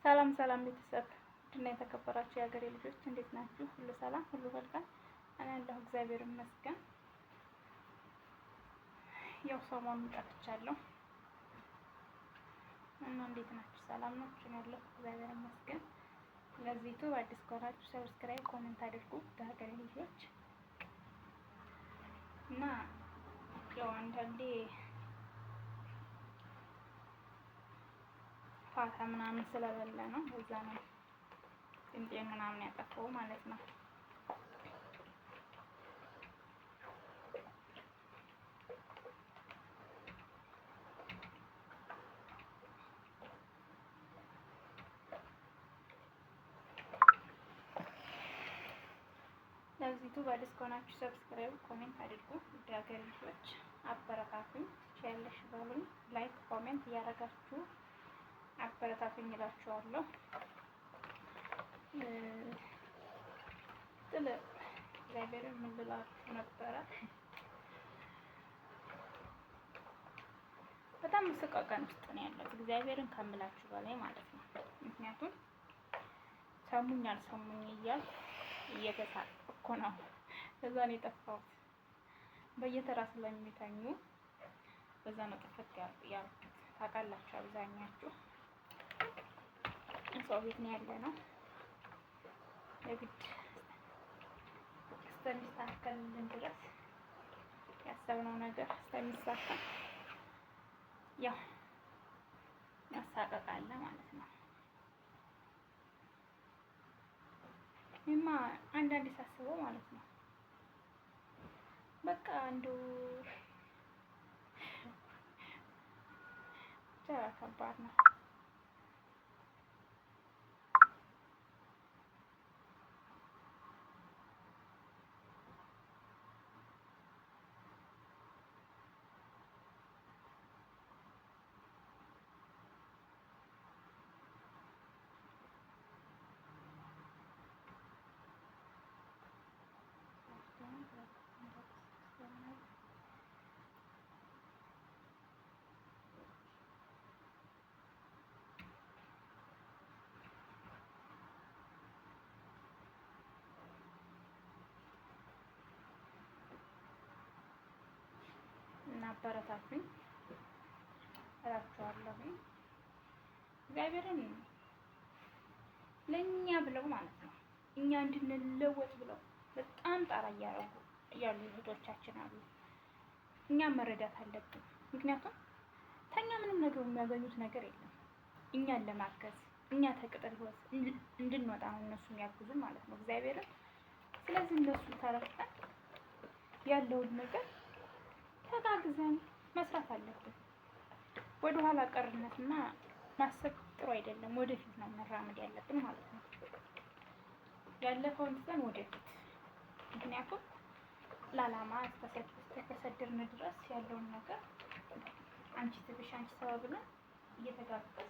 ሰላም ሰላም ቤተሰብ ድና የተከበራችሁ የሀገሬ ልጆች እንዴት ናችሁ? ሁሉ ሰላም፣ ሁሉ መልካም። እኔ ያለሁ እግዚአብሔር ይመስገን። ያው ሰሞኑን ጠፍቻለሁ እና እንዴት ናችሁ? ሰላም ናችሁ? እኔ ያለሁ እግዚአብሔር ይመስገን። ለዚህ ዩቲዩብ አዲስ ከሆናችሁ ሰብስክራይብ፣ ኮሜንት አድርጉ የሀገሬ ልጆች እና ያው አንዳንዴ ፋታ ምናምን ስለበለ ነው እዛ ነው ድምጤን ምናምን ያጠፋው ማለት ነው። ለዚህ ዩቲዩብ አዲስ ከሆናችሁ ሰብስክራይብ፣ ኮሜንት አድርጉ የሀገሬ ልጆች አበረታቱኝ። ቻለሽ በሉኝ፣ ላይክ ኮሜንት እያደረጋችሁ አበረታቱኝ እላችኋለሁ። ስለ እግዚአብሔር ምን ልላችሁ ነበረ? በጣም መስቀቀን ውስጥ ነው ያለሁት እግዚአብሔርን ከምላችሁ በላይ ማለት ነው። ምክንያቱም ሰሙኝ አልሰሙኝ እያልኩ እየተሳቀቅኩ ነው። በዛ ነው የጠፋሁት። በየተራ ስለሚተኙ በዛ ነው ጥፍት ያልኩት። ታውቃላችሁ አብዛኛችሁ ሰው ቤት ነው ያለ ነው። ለግድ እስከሚስተካከልልን ድረስ ያሰብነው ነገር እስከሚሳካ ያው ያሳቀቃል ማለት ነው። እማ አንዳንዴ ሳስበው ማለት ነው በቃ እንደው ከባድ ነው። እና አበረታቱኝ እላችኋለሁ። እግዚአብሔርን ለእኛ ብለው ማለት ነው እኛ እንድንለወጥ ብለው በጣም ጣራ እያደረጉ ያሉ እህቶቻችን አሉ። እኛ መረዳት አለብን። ምክንያቱም ከእኛ ምንም ነገር የሚያገኙት ነገር የለም። እኛን ለማገዝ እኛ ተቅጥር ህይወት እንድንወጣ ነው እነሱ የሚያግዙ ማለት ነው እግዚአብሔርን። ስለዚህ እነሱ ተረድተን ያለውን ነገር ተጋግዘን መስራት አለብን። ወደኋላ ቀርነትና ማሰብ ጥሩ አይደለም። ወደፊት ነው መራመድ ያለብን ማለት ነው። ያለፈውን ትተን ወደፊት። ምክንያቱም ለዓላማ እስከተሰደርን ድረስ ያለውን ነገር አንቺ ትብሽ አንቺ ሰበብ ብለን እየተጋገዝን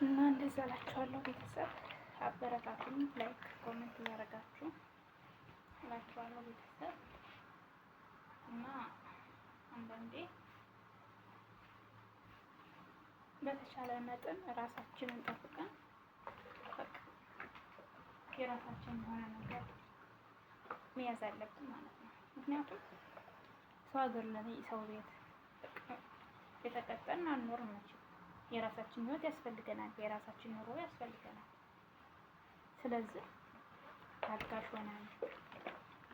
እና እንደዛ እላችኋለሁ። ቤተሰብ አበረታቱኝ፣ ላይክ ኮሜንት እያደረጋችሁ እላችኋለሁ ቤተሰብ። እና አንዳንዴ በተቻለ መጠን ራሳችንን ጠብቀን በቃ የራሳችን የሆነ ነገር መያዝ አለብን ማለት ነው። ምክንያቱም ሰው ሀገር ላይ ሰው ቤት የተቀጠርን አንኖርም መቼም። የራሳችን ህይወት ያስፈልገናል፣ የራሳችን ኑሮ ያስፈልገናል። ስለዚህ ታጋሽ ሆነን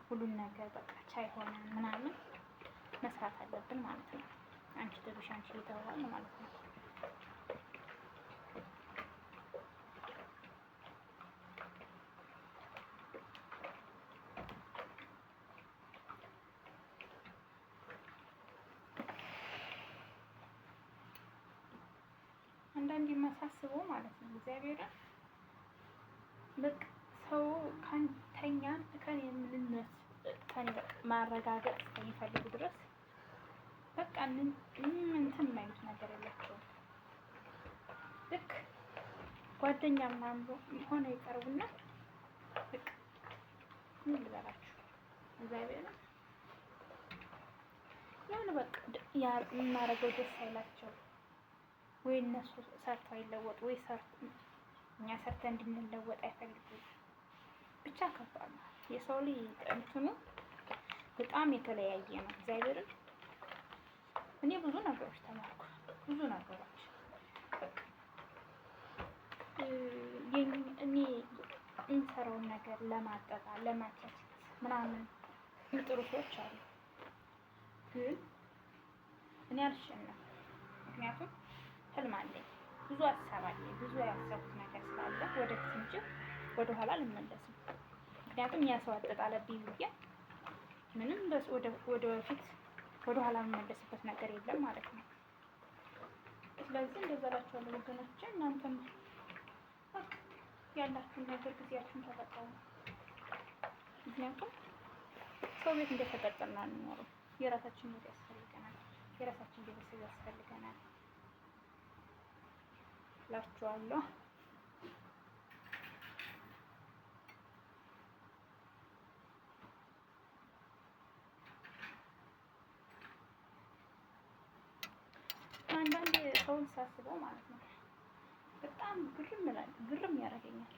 ሁሉን ነገር በቃ ቻይ ሆነን ምናምን መስራት አለብን ማለት ነው። አንቺ ትብሽ አንቺ ይተዋል ማለት ነው። አንዳንዴ የማሳስበው ማለት ነው እግዚአብሔርን በቃ ሰው ከኛ ከኔ ምንነት ከኔ በቃ ማረጋገጥ እስከሚፈልጉ ድረስ በቃ እንትን የማይሉት ነገር የላቸውም። ልክ ጓደኛ ምናምን ሆነ ይቀርቡና በቃ ምን ልበላችሁ እግዚአብሔርን የሆነ በቃ የምናደርገው ደስ አይላቸው ወይ እነሱ ሰርተው አይለወጡ ወይ እኛ ሰርተን እንድንለወጥ አይፈልጉም። ብቻ ከባድ ነው። የሰው ልጅ እንትኑ በጣም የተለያየ ነው። እግዚአብሔርን እኔ ብዙ ነገሮች ተማርኩ። ብዙ ነገሮች በቃ እኔ የምሰራውን ነገር ለማጠጣ ለማጨት ምናምን የሚጥሩ ሰዎች አሉ። ግን እኔ አልሸነፍም። ምክንያቱም ህልም አለኝ፣ ብዙ ሀሳብ አለኝ፣ ብዙ ያሰብኩት ነገር ስላለ ወደፊት እንጂ ወደኋላ አልመለስም። ምክንያቱም ያ ሰው አጠጣለብኝ ብዬ ምንም ወደፊት ወደኋላ የምመለስበት ነገር የለም ማለት ነው። ስለዚህ እንደዛ እላችኋለሁ ወገኖቼ። እናንተም ያላችሁን ነገር ጊዜያችሁን ተጠቀሙ። ምክንያቱም ሰው ቤት እንደተቀጠርን አንኖርም። የራሳችን ቤት ያስፈልገናል፣ የራሳችን ቤተሰብ ያስፈልገናል እላችኋለሁ። አንዳንዴ ሰውን ሳስበው ማለት ነው በጣም ግርም ያደርገኛል።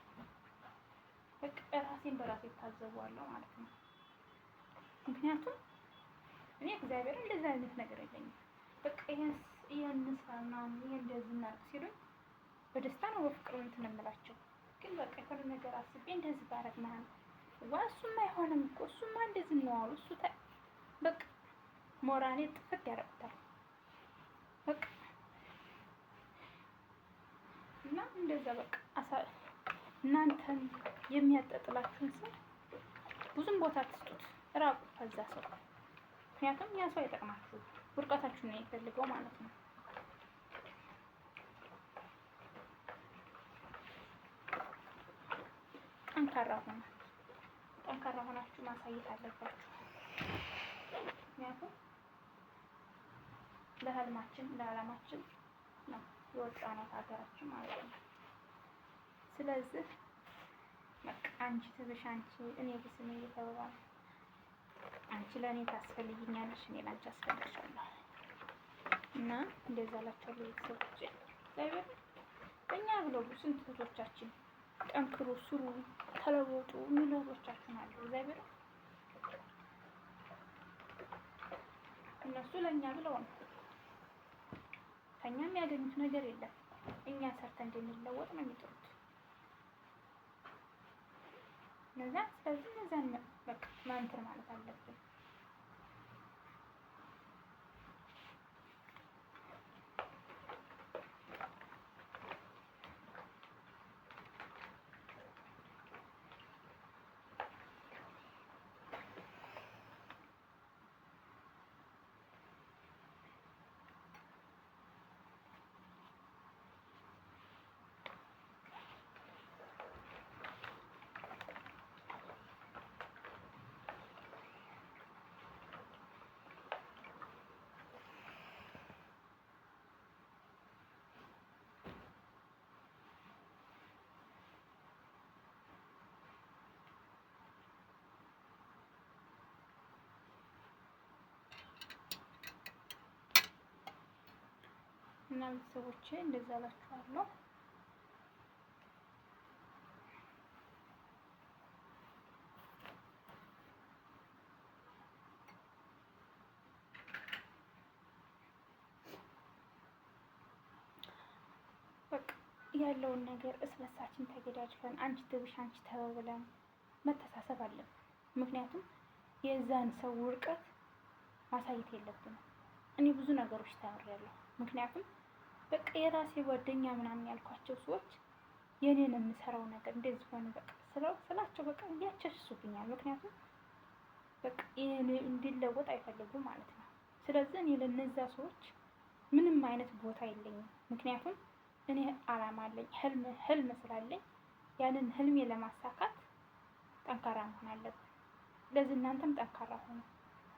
በቃ ራሴን በራሴ ታዘበዋለሁ ማለት ነው። ምክንያቱም እኔ እግዚአብሔር እንደዛ አይነት ነገር የለኝም። በቃ ይሄን ስራና ይሄን እንደዚህ እናድርግ ሲሉኝ በደስታ ነው በፍቅር እንትን እምላቸው። ግን በቃ የሆነ ነገር አስቤ እንደዚህ ባረግ ምናምን እሱማ አይሆንም እኮ እሱማ እንደዚህ ነው አሉ። እሱ በቃ ሞራኔ ጥፍት ያደርጉታል በቃ እና እንደዛ በቃ እናንተን የሚያጠጥላችሁን ሰው ብዙም ቦታ አትስጡት፣ ራቁ ከዛ ሰው። ምክንያቱም ያ ሰው አይጠቅማችሁም፣ ውድቀታችሁን ነው የሚፈልገው ማለት ነው። ጠንካራ ሆናችሁ ማሳየት አለባችሁ። ምክንያቱም ለህልማችን ለዓላማችን ነው የወጣነው ሀገራችን ማለት ነው። ስለዚህ በቃ አንቺ ትብሽ አንቺ እኔ ብስም እየተባባል አንቺ ለእኔ ታስፈልጊኛለሽ፣ እኔ ላንቺ አስፈልግሻለሁ። እና እንደዛ እላቸዋለሁ ቤተሰቦቼ። እግዚአብሔር በእኛ ብለው ስንት እህቶቻችን ጠንክሩ፣ ስሩ፣ ተለወጡ የሚሉ እህቶቻችን አሉ። እግዚአብሔር እነሱ ለእኛ ብለው ነው። ከኛ የሚያገኙት ነገር የለም። እኛ ሰርተን እንድንለወጥ ነው የሚጥሩት እነዛ። ስለዚህ እነዛን በቃ ማንተር ማለት አለብን። እና ቤተሰቦቼ እንደዛ እላችኋለሁ። በቃ ያለውን ነገር እስበሳችን ተገዳጅፈን አንቺ ትብሽ አንቺ ተበብለን መተሳሰብ አለብን። ምክንያቱም የዛን ሰው ውድቀት ማሳየት የለብንም። እኔ ብዙ ነገሮች ተምሬያለሁ። ምክንያቱም በቃ የራሴ ጓደኛ ምናምን ያልኳቸው ሰዎች የኔን የምሰራው ነገር እንደዚህ ሆነ በቃ ስላቸው በቃ ያቸሽሱብኛል። ምክንያቱም በቃ እንዲለወጥ አይፈልጉም ማለት ነው። ስለዚህ እኔ ለነዛ ሰዎች ምንም አይነት ቦታ የለኝም። ምክንያቱም እኔ አላማ አለኝ፣ ህልም ስላለኝ ያንን ህልሜ ለማሳካት ጠንካራ መሆን አለብን። ስለዚህ እናንተም ጠንካራ ሆኑ፣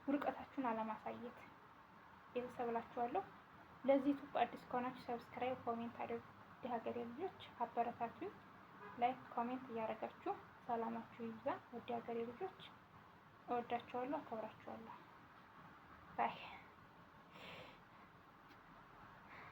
ውድቀታችሁን አለማሳየት ቤተሰብ እላችኋለሁ። ለዚህ ዩቱብ አዲስ ከሆናችሁ ሰብስክራይብ፣ ኮሜንት አድርጉ። የሀገሬ ልጆች አበረታቱኝ። ላይክ ኮሜንት እያደረጋችሁ ሰላማችሁ ይብዛ። ወደ ሀገሬ ልጆች እወዳችኋለሁ፣ አከብራችኋለሁ። ባይ